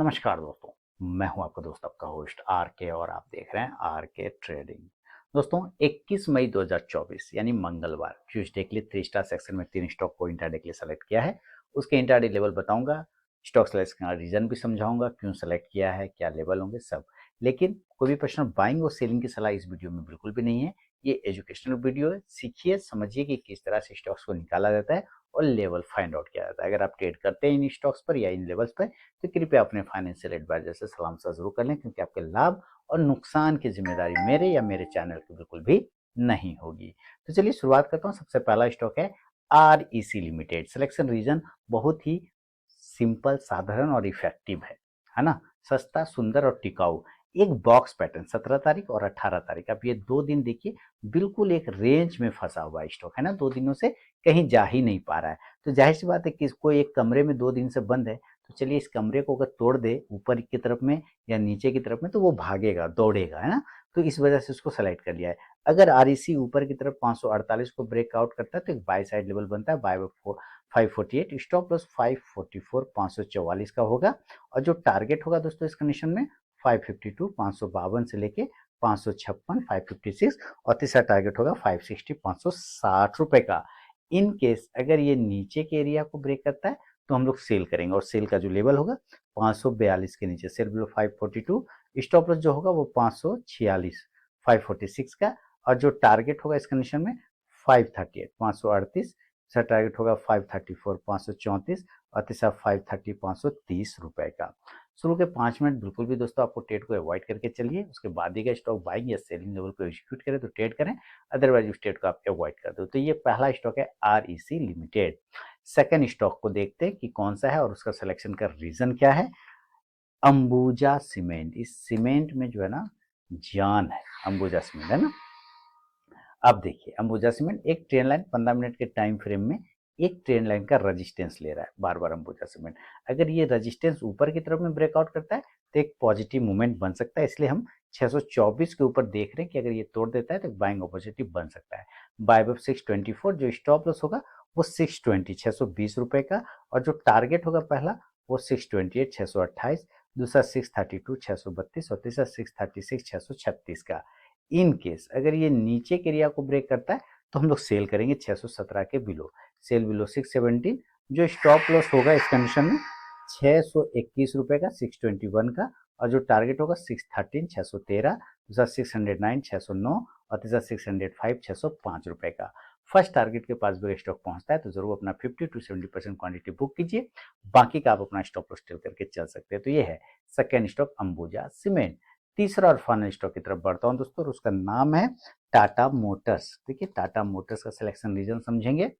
नमस्कार दोस्तों, मैं हूं आपका दोस्त आपका होस्ट आर के और आप देख रहे हैं आर के ट्रेडिंग। दोस्तों 21 मई 2024 यानी मंगलवार ट्यूसडे के लिए 3 स्टार सेक्शन में 3 स्टॉक को इंट्राडे के लिए सेलेक्ट किया है। उसके इंट्राडे लेवल बताऊंगा, स्टॉक सेलेक्शन का रीजन भी समझाऊंगा, क्यों सेलेक्ट किया है, क्या लेवल होंगे सब। लेकिन कोई भी पर्सनल बाइंग और सेलिंग की सलाह इस वीडियो में बिल्कुल भी नहीं है। ये एजुकेशनल वीडियो है, सीखिए समझिए कि किस तरह से स्टॉक्स को निकाला जाता है और लेवल फाइंड आउट किया जाता है। अगर आप ट्रेड करते हैं इन स्टॉक्स पर या इन लेवल्स पर तो कृपया अपने फाइनेंशियल एडवाइजर से सलाह मशवरा जरूर कर लें, क्योंकि आपके लाभ और नुकसान की जिम्मेदारी मेरे या मेरे चैनल की बिल्कुल भी नहीं होगी। तो चलिए शुरुआत करता हूँ। सबसे पहला स्टॉक है REC लिमिटेड। सिलेक्शन रीजन बहुत ही सिंपल, साधारण और इफेक्टिव है ना। सस्ता, सुंदर और टिकाऊ। एक बॉक्स पैटर्न 17 तारीख और 18 तारीख, अब ये 2 दिन देखिए, बिल्कुल एक रेंज में फंसा हुआ स्टॉक है ना। 2 दिनों से कहीं जा ही नहीं पा रहा है। तो जाहिर सी बात है कि इसको एक कमरे में 2 दिन से बंद है, तो चलिए इस कमरे को अगर तोड़ दे ऊपर की तरफ में या नीचे की तरफ में तो वो भागेगा, दौड़ेगा, है ना। तो इस वजह से उसको सेलेक्ट कर लिया है। अगर REC ऊपर की तरफ 548 को ब्रेकआउट करता है तो एक बाय साइड लेवल बनता है, बाय 548, स्टॉप लॉस 544 544 का होगा। और जो टारगेट होगा दोस्तों इस कंडीशन में 552 552 से लेके 556 556, और तीसरा टारगेट होगा 560 560 रुपए का। इन केस अगर ये नीचे के एरिया को ब्रेक करता है तो हम लोग सेल करेंगे, और सेल का जो लेवल होगा 542 के नीचे, सेल बिलो 542, स्टॉप लॉस जो होगा वो 546 546 का। और जो टारगेट होगा इस कंडीशन में 538 538, तीसरा टारगेट होगा 534 534, और तीसरा 530 530 रुपए का। शुरू के 5 मिनट बिल्कुल भी दोस्तों आपको ट्रेड को अवॉइड करके चलिए, उसके बाद ही का स्टॉक बाइंग या सेलिंग लेवल को एग्जीक्यूट करें तो ट्रेड करें, अदरवाइज उस ट्रेड को आप अवॉइड कर दो। तो ये पहला स्टॉक है REC लिमिटेड। सेकंड स्टॉक को देखते हैं कि कौन सा है और उसका सिलेक्शन का रीजन क्या है। अंबुजा सीमेंट। इस सीमेंट में जो है ना जान है, अंबुजा सीमेंट है ना। अब देखिए अंबुजा सीमेंट एक ट्रेन लाइन 15 मिनट के टाइम फ्रेम में एक ट्रेन लाइन का रेजिस्टेंस ले रहा है बार बार अंबुजा सीमेंट। अगर ये रेजिस्टेंस ऊपर की तरफ में ब्रेकआउट करता है तो एक पॉजिटिव मूवमेंट बन सकता है, इसलिए हम 624 के ऊपर देख रहे हैं कि अगर ये तोड़ देता है तो बाइंग अपॉर्चुनिटी बन सकता है। बाय वेब 624, जो स्टॉप लॉस होगा वो 620 620 रुपए का, और जो टारगेट होगा पहला वो 628 628, दूसरा 632 632, और तीसरा 636 636 का। इन केस अगर ये नीचे के एरिया को ब्रेक करता है तो हम लोग सेल करेंगे 617 के बिलो, सेल बिलो 617। जो स्टॉप लॉस होगा इस कंडीशन में 621 रुपए का, 621 का, और जो टारगेट होगा 613 613, दूसरा 609 609, और तीसरा 605 605 रुपए का। फर्स्ट टारगेट के पास भी स्टॉक पहुंचता है तो जरूर अपना 50 to 70% क्वांटिटी बुक कीजिए, बाकी का आप अपना स्टॉप लॉस टेल करके चल सकते हैं। तो ये है सेकेंड स्टॉक अंबुजा सीमेंट। तीसरा और फाइनल स्टॉक की तरफ बढ़ता हूं दोस्तों, और उसका नाम है टाटा मोटर्स। देखिए टाटा मोटर्स का सिलेक्शन रीजन समझेंगे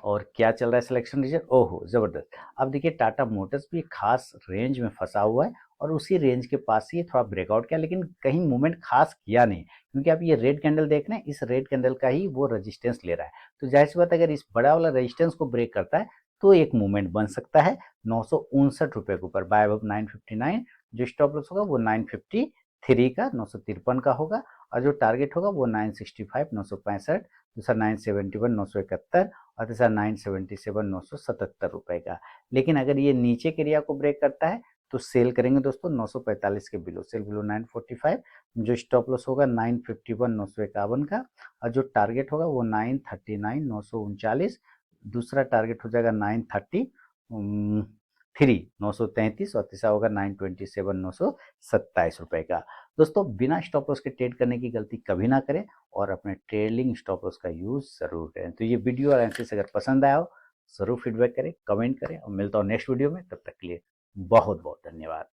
और क्या चल रहा है सिलेक्शन रीजन। ओहो जबरदस्त। अब देखिए टाटा मोटर्स भी खास रेंज में फंसा हुआ है और उसी रेंज के पास ही थोड़ा ब्रेकआउट किया, लेकिन कहीं मूवमेंट खास किया नहीं, क्योंकि आप ये रेड कैंडल देख रहे हैं, इस रेड कैंडल का ही वो रेजिस्टेंस ले रहा है। तो जाहिर सी बात अगर इस बड़ा वाला रेजिस्टेंस को ब्रेक करता है तो एक मूवमेंट बन सकता है 959 रुपए के ऊपर, बाय अब 959। जो स्टॉप लॉस होगा वो 953 का, 953 का होगा, और जो टारगेट होगा वो 965 965, दूसरा 971 971, और तीसरा 977 977 रुपए का। लेकिन अगर ये नीचे के एरिया को ब्रेक करता है तो सेल करेंगे दोस्तों 945 के बिलो, सेल बिलो 945। जो स्टॉप लॉस होगा 951 951 का, और जो टारगेट होगा वो 939 939, दूसरा टारगेट हो जाएगा 933 और तीसरा होगा 927 927 रुपए का। दोस्तों बिना स्टॉप लॉस के ट्रेड करने की गलती कभी ना करें और अपने ट्रेलिंग स्टॉप लॉस का यूज जरूर करें। तो ये वीडियो और एनालिसिस अगर पसंद आया हो जरूर फीडबैक करें, कमेंट करें, और मिलता हूँ नेक्स्ट वीडियो में। तब तक के लिए बहुत बहुत धन्यवाद।